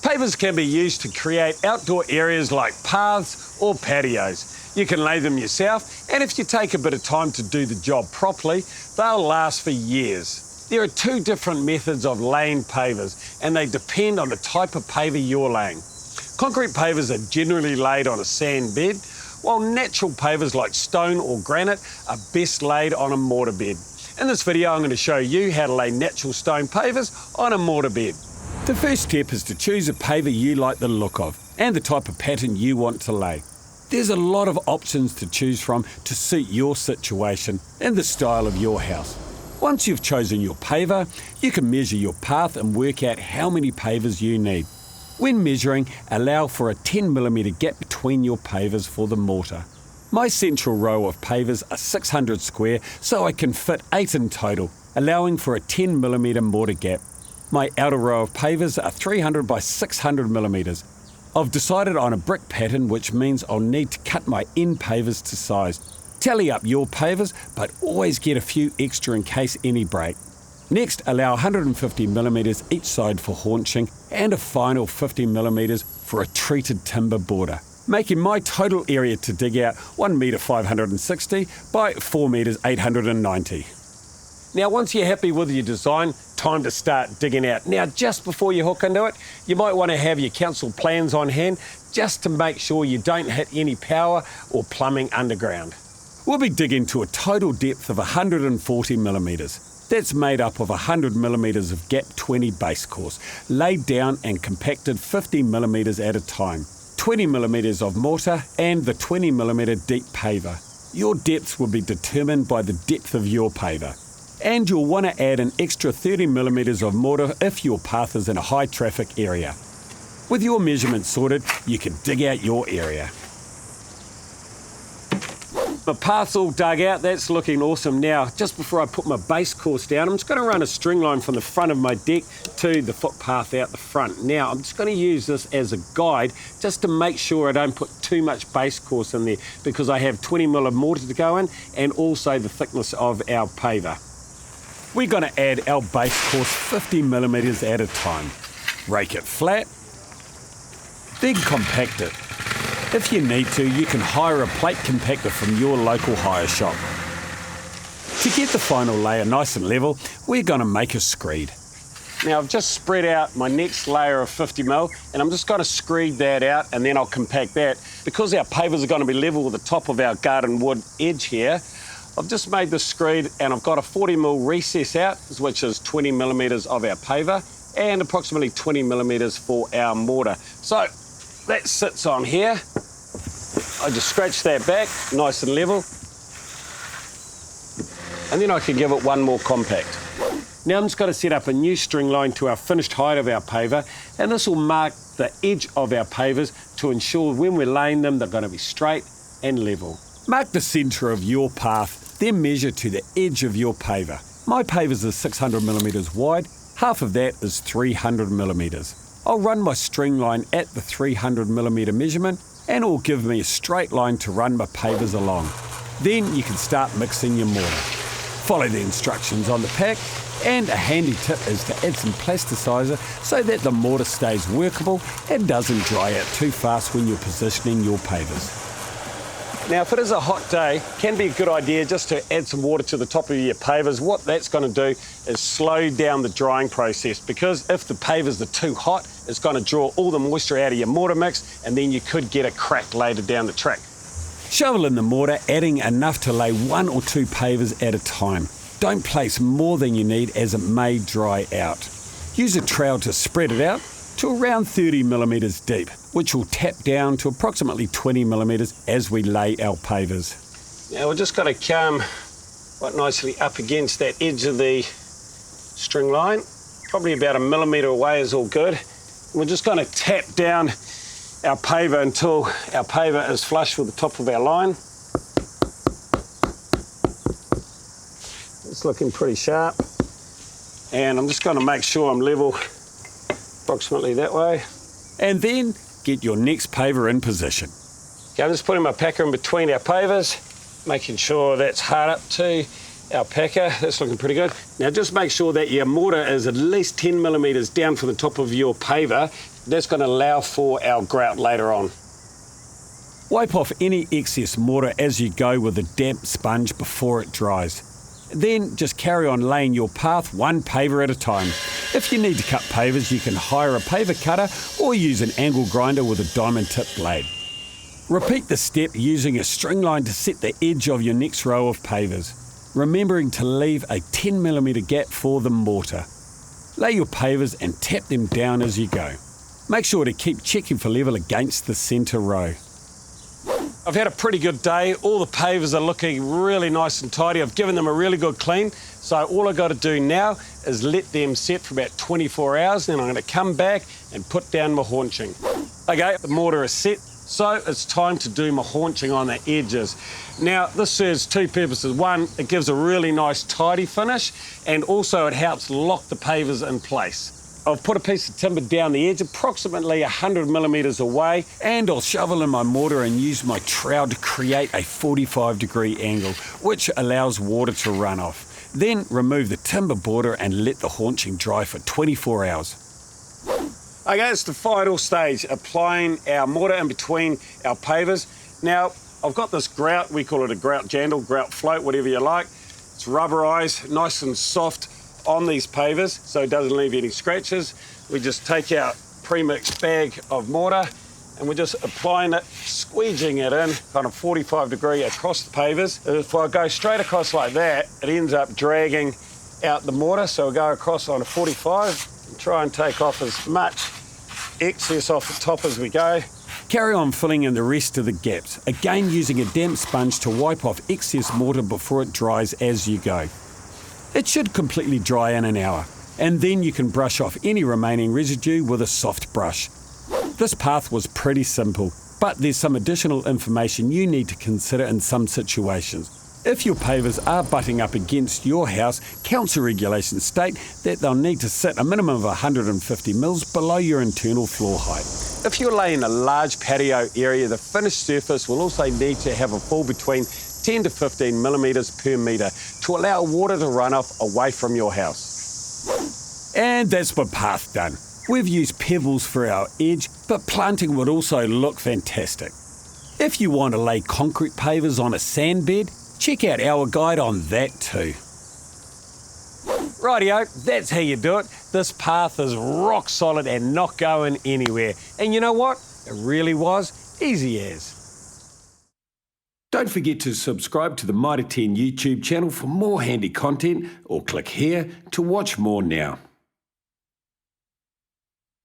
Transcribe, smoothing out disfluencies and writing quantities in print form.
Pavers can be used to create outdoor areas like paths or patios. You can lay them yourself, and if you take a bit of time to do the job properly, they'll last for years. There are two different methods of laying pavers, and they depend on the type of paver you're laying. Concrete pavers are generally laid on a sand bed, while natural pavers like stone or granite are best laid on a mortar bed. In this video, I'm going to show you how to lay natural stone pavers on a mortar bed. The first step is to choose a paver you like the look of and the type of pattern you want to lay. There's a lot of options to choose from to suit your situation and the style of your house. Once you've chosen your paver, you can measure your path and work out how many pavers you need. When measuring, allow for a 10mm gap between your pavers for the mortar. My central row of pavers are 600 square, so I can fit 8 in total, allowing for a 10mm mortar gap. My outer row of pavers are 300 by 600mm. I've decided on a brick pattern, which means I'll need to cut my end pavers to size. Tally up your pavers, but always get a few extra in case any break. Next, allow 150mm each side for haunching and a final 50mm for a treated timber border, making my total area to dig out 1 metre 560 by 4 metres 890. Now, once you're happy with your design, time to start digging out. Now, just before you hook into it, you might want to have your council plans on hand just to make sure you don't hit any power or plumbing underground. We'll be digging to a total depth of 140mm. That's made up of 100mm of gap 20 base course, laid down and compacted 50mm at a time, 20mm of mortar and the 20mm deep paver. Your depths will be determined by the depth of your paver. And you'll want to add an extra 30mm of mortar if your path is in a high traffic area. With your measurements sorted, you can dig out your area. My path's all dug out, that's looking awesome. Now, just before I put my base course down, I'm just going to run a string line from the front of my deck to the footpath out the front. Now, I'm just going to use this as a guide just to make sure I don't put too much base course in there, because I have 20mm of mortar to go in and also the thickness of our paver. We're going to add our base course 50mm at a time. Rake it flat, then compact it. If you need to, you can hire a plate compactor from your local hire shop. To get the final layer nice and level, we're going to make a screed. Now, I've just spread out my next layer of 50mm, and I'm just going to screed that out, and then I'll compact that. Because our pavers are going to be level with the top of our garden wood edge here, I've just made this screed, and I've got a 40mm recess out, which is 20mm of our paver, and approximately 20mm for our mortar. So that sits on here. I just scratch that back, nice and level. And then I can give it one more compact. Now I'm just going to set up a new string line to our finished height of our paver, and this will mark the edge of our pavers to ensure when we're laying them, they're going to be straight and level. Mark the centre of your path, then measure to the edge of your paver. My pavers are 600mm wide, half of that is 300mm. I'll run my string line at the 300mm measurement, and it will give me a straight line to run my pavers along. Then you can start mixing your mortar. Follow the instructions on the pack, and a handy tip is to add some plasticizer so that the mortar stays workable and doesn't dry out too fast when you're positioning your pavers. Now, if it is a hot day, it can be a good idea just to add some water to the top of your pavers. What that's going to do is slow down the drying process, because if the pavers are too hot, it's going to draw all the moisture out of your mortar mix, and then you could get a crack later down the track. Shovel in the mortar, adding enough to lay 1 or 2 pavers at a time. Don't place more than you need, as it may dry out. Use a trowel to spread it out to around 30mm deep, which will tap down to approximately 20mm as we lay our pavers. Now we're just going to come quite nicely up against that edge of the string line, probably about 1mm away is all good. And we're just going to tap down our paver until our paver is flush with the top of our line. It's looking pretty sharp, and I'm just going to make sure I'm level approximately that way. And then get your next paver in position. Okay, I'm just putting my packer in between our pavers, making sure that's hard up to our packer. That's looking pretty good. Now just make sure that your mortar is at least 10mm down from the top of your paver That's going to allow for our grout later on. Wipe off any excess mortar as you go with a damp sponge before it dries. Then just carry on laying your path one paver at a time. If you need to cut pavers, you can hire a paver cutter or use an angle grinder with a diamond tip blade. Repeat the step using a string line to set the edge of your next row of pavers, remembering to leave a 10mm gap for the mortar. Lay your pavers and tap them down as you go. Make sure to keep checking for level against the centre row. I've had a pretty good day. All the pavers are looking really nice and tidy. I've given them a really good clean. So all I've got to do now is let them set for about 24 hours. Then I'm going to come back and put down my haunching. Okay, the mortar is set. So it's time to do my haunching on the edges. Now, this serves two purposes. One, it gives a really nice tidy finish, and also it helps lock the pavers in place. I've put a piece of timber down the edge, approximately 100mm away, and I'll shovel in my mortar and use my trowel to create a 45-degree angle, which allows water to run off. Then remove the timber border and let the haunching dry for 24 hours. Okay, it's the final stage, applying our mortar in between our pavers. Now, I've got this grout, we call it a grout jandle, grout float, whatever you like. It's rubberized, nice and soft on these pavers, so it doesn't leave any scratches. We just take our pre-mixed bag of mortar and we're just applying it, squeegeeing it in, kind of 45-degree across the pavers. If I go straight across like that, it ends up dragging out the mortar, so we'll go across on a 45 and try and take off as much excess off the top as we go. Carry on filling in the rest of the gaps, again using a damp sponge to wipe off excess mortar before it dries as you go. It should completely dry in an hour, and then you can brush off any remaining residue with a soft brush. This path was pretty simple, but there's some additional information you need to consider in some situations. If your pavers are butting up against your house, council regulations state that they'll need to sit a minimum of 150 mils below your internal floor height. If you're laying a large patio area, the finished surface will also need to have a fall between 10 to 15mm per metre to allow water to run off away from your house. And that's my path done. We've used pebbles for our edge, but planting would also look fantastic. If you want to lay concrete pavers on a sand bed, check out our guide on that too. Rightio, that's how you do it. This path is rock solid and not going anywhere. And you know what? It really was easy as. Don't forget to subscribe to the Mitre 10 YouTube channel for more handy content, or click here to watch more now.